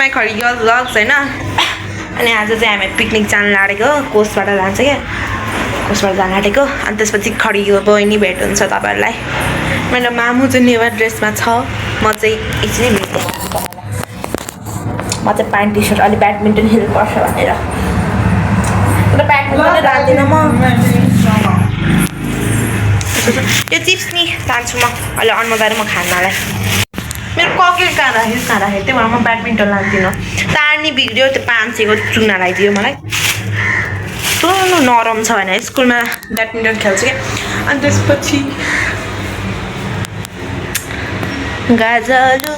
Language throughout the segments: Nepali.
माई खड्गी भ्लग्स होइन अनि आज चाहिँ हामी पिकनिक जानु लागेको कोसबाट जान्छ क्या कोसबाट जानु आँटेको अनि त्यसपछि खड्गीको बहिनी भेट हुन्छ तपाईँहरूलाई मेरो मामु चाहिँ नेवा ड्रेसमा छ म चाहिँ एकछिनै भेट म चाहिँ प्यान्ट टी सर्ट अलि ब्याडमिन्टन खेल्नुपर्छ भनेर तर ब्याडमिन्टन जान्दिनँ म यो चिप्स नि जान्छु म अहिले अन्नदाएर म खानालाई मेरो ककेल कहाँ राखेको त्यही भएर म ब्याडमिन्टन लान्दिनँ तार्नी बिग्रियो त्यो 500को चुना लगाइदियो मलाई ठुलो नरम छ भने स्कुलमा ब्याडमिन्टन खेल्छु क्या अनि त्यसपछि गाजलु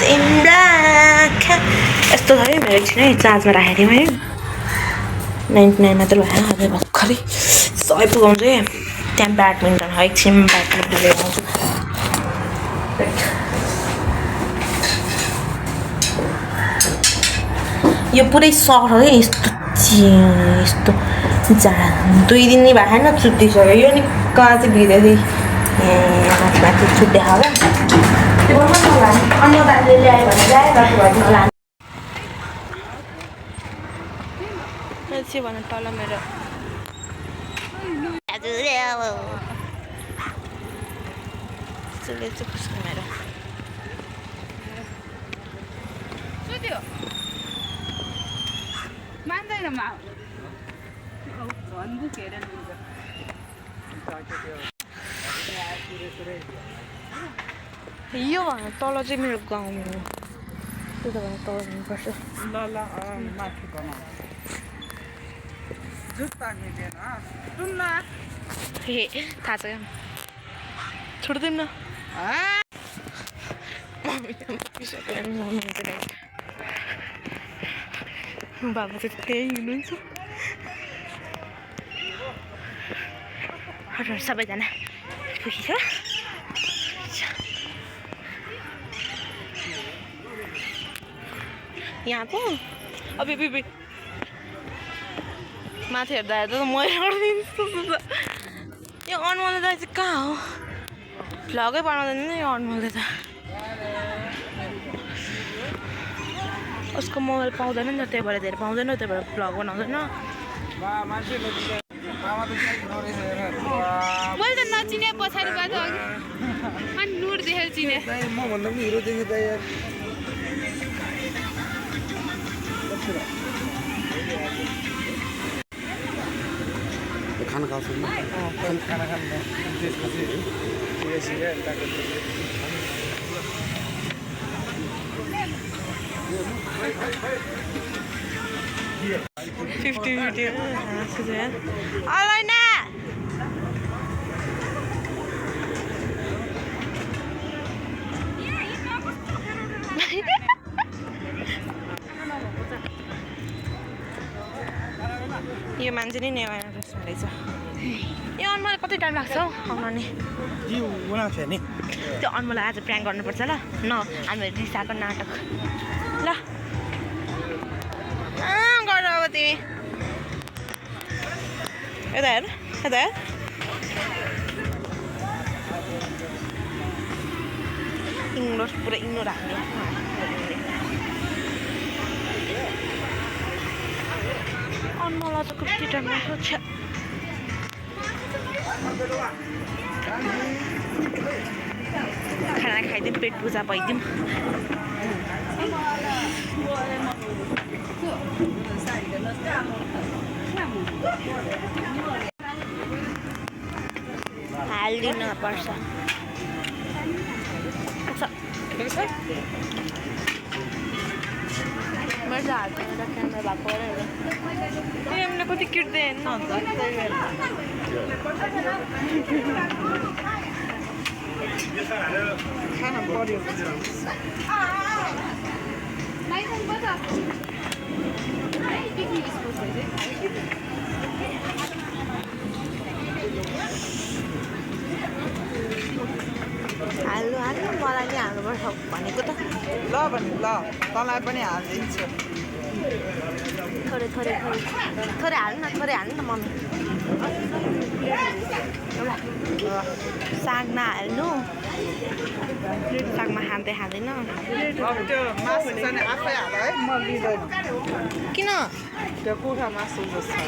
तिम्रा यस्तो छ है मेरो एकछिनै चार्जमा राखेको थिएँ मैले 99 मात्र भएन अझै भर्खरै 100 पुगाउँछु है त्यहाँ ब्याडमिन्टन है एकछिन ब्याडमिन्टन लिएर आउँछु यो पुरै सर है यस्तो जाडा 2 दिन नै भएन छुट्टिसक्यो यो नि कहाँ चाहिँ भिरेरै माथि छुट्टै होला त्यो अन्नदाले ल्यायो भने ल्याएर नलानु चाहिँ भन तल मेरो कस्तो मेरो मान्दैन मा भन्नु केरे यो भन तल चाहिँ मेरो गाउँ हो त्यो त भन तल जानुपर्छ ल माथि गना जुत्ता निदेन सुन्न हे थाहा छ क्या छोड्दिउँ न बाबा चाहिँ त्यही हुनुहुन्छ हजुर सबैजना खुसी छ यहाँ पो अब माथि हेर्दा हेर्दा त मैले अड्दिन्छु यो अनमलले दाइ चाहिँ कहाँ हो भ्लगै बनाउँदैन नि यो अनमलले त उसको मोबाइल पाउँदैन नि त त्यही भएर धेरै पाउँदैन त्यही भएर भ्लग बनाउँदैन मैले त नचिने पछाडिबाट अनि नुर देखेर चिने म भन्दा पनि हिरो देखेँ त यार खाना खाउँछु खाना खानु त्यसपछि यो मान्छे नै नेवा रहेछ यो अनमलाई कति टाइम लाग्छ हौ आउन नि त्यो अनमलाई आज प्र्याङ्क गर्नुपर्छ ल न हामी रिसाको नाटक ल गर अब तिमी यता हेर इग्नोर पुरा इग्नोर हाल्ने अनमलाई त कति टाइम लाग्छ खाना खाइदिउँ पेट पूजा भइदिउँ हालिदिनु पर्छ मेरो हात क्यामेरा भएको कति किट्दै खाना पर्यो हाल्नु मलाई नि हाल्नुपर्छ भनेको त ल भने ल तँलाई पनि हालिदिन्छु थोरै हाल्नु न मम्मी एउटा साग नहाल्नु सागमा खाँदैन अब त्यो मासु चाहिँ आफै हाल है म लिँदैन किन त्यो कुखुरा मासु जस्तो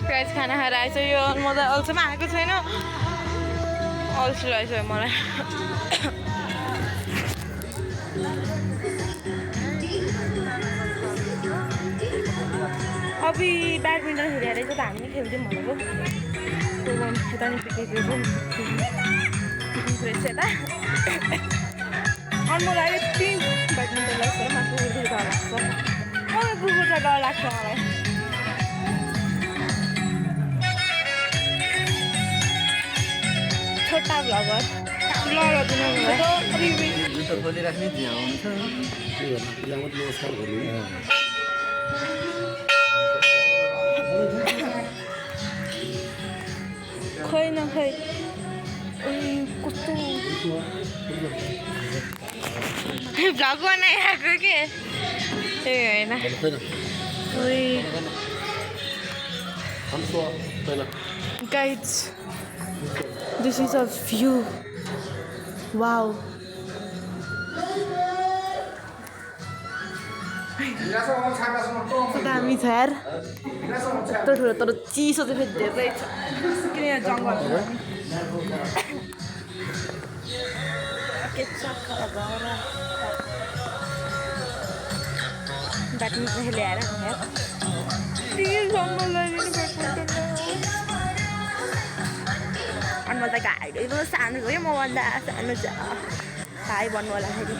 प्राइज खाना खाएर आएछ यो म त अहिलेसम्म आएको छैन अल्छी रहेछ मलाई अभि ब्याडमिन्टन खेलेर चाहिँ त हामी नै खेल्थ्यौँ भनेको यता नि पिकनिक रहेछ यता अनि मलाई यति ब्याडमिन्टन लाग्छ माथि डर लाग्छ कुकुर चाहिँ डर लाग्छ मलाई छोटा भ्लगर लडिदिनु खोलिराख्ने त्यहाँ हुन्छ नमस्कार गर्नु खै कस्तो भ्लग बनाइरहेको के ए होइन guides this is a view wow दामी छ यार यत्रो ठुलो तर चिसो चाहिँ फेरि धेरै छ किन यहाँ जङ्गल ब्याडमिन्टन खेलेर अनि म त गाडी सानो गयो मभन्दा सानो छ भाइ भन्नु होला फेरि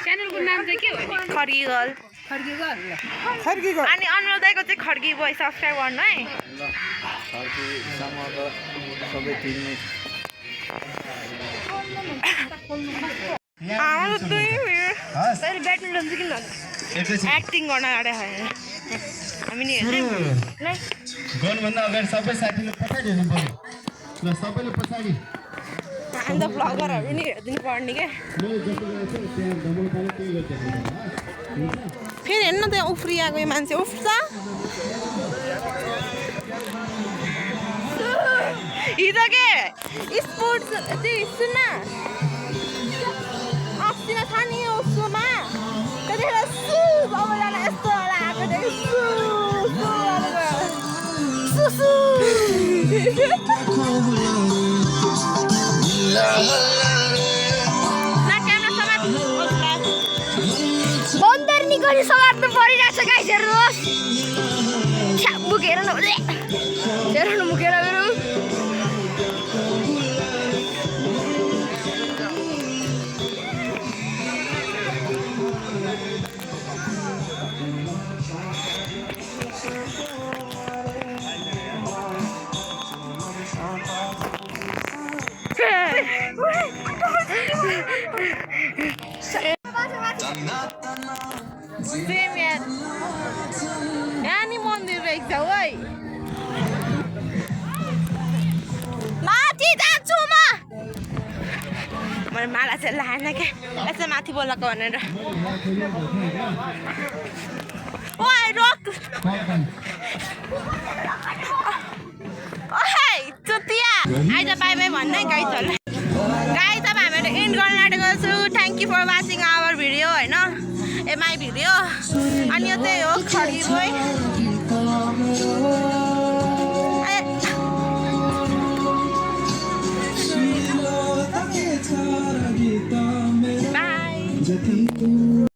च्यानलको नाम चाहिँ के हो खड्गी गर्ल अनि अनुराग दाइको चाहिँ खड्गी बोय सब्सक्राइब गर्नु है सबै टिमले तैँले ब्याडमिन्टन चाहिँ किन एक्टिङ गर्न आँटे हामी नि गर्नुभन्दा अगाडि सबै साथीले पछाडि हेर्नु पर्यो ल सबैले पछाडि हामी त भ्लगरहरू नि हेरिदिनु पर्ने क्या फेरि हेर्नु न त्यहाँ उफ्रिआएको यो मान्छे उफ्छ हिजो के स्पोर्ट्स चाहिँ सुन्न अस्ति न छ नि उसकोमा त्यतिखेर सबैजना यस्तो आएको बन्दर निकोली समात्नु परिरहेछ गाइस हेर्नुहोस् मुखेर हेर्नु मुखेर मेरो यहाँ नि मन्दिर रहेछ है माथि जान्छु मैले माला चाहिँ लाएन क्या यसो माथि बोलाएको भनेर ओइ रोक ओइ चुतिया आइज बाई बाई भन्दै गाइजहरूलाई गाइज अब हामीहरू इन्ड गर्न आँटेको छु thank you for watching our video होइन एमआई भिडियो अनि यो चाहिँ हो खड्गी बोय बाई